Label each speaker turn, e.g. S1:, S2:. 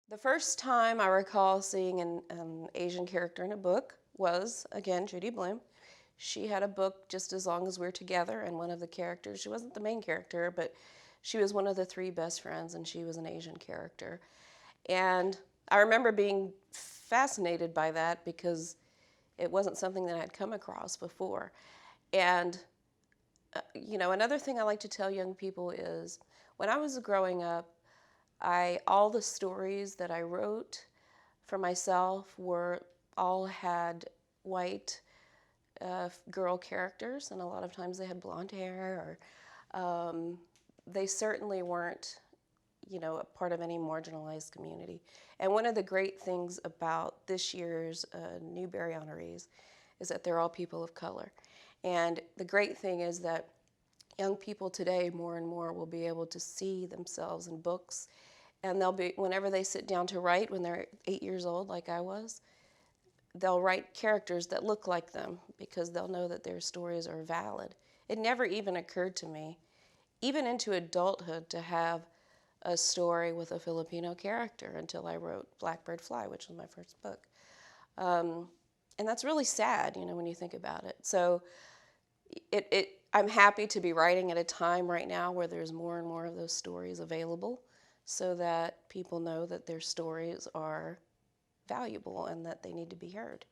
S1: The first time I recall seeing an Asian character in a book was, again, Judy Blume. She had a book just as long as we were together, and one of the characters, she wasn't the main character, but she was one of the three best friends, and she was an Asian character. And I remember being fascinated by that because it wasn't something that I'd come across before. And, another thing I like to tell young people is when I was growing up, all the stories that I wrote for myself were all had white girl characters, and a lot of times they had blonde hair, or they certainly weren't, a part of any marginalized community. And one of the great things about this year's Newbery honorees is that they're all people of color. And the great thing is that young people today more and more will be able to see themselves in books, and they'll be, whenever they sit down to write when they're 8 years old like I was, they'll write characters that look like them because they'll know that their stories are valid. It never even occurred to me, even into adulthood, to have a story with a Filipino character until I wrote Blackbird Fly, which was my first book. And that's really sad, when you think about it. So I'm happy to be writing at a time right now where there's more and more of those stories available so that people know that their stories are valuable and that they need to be heard.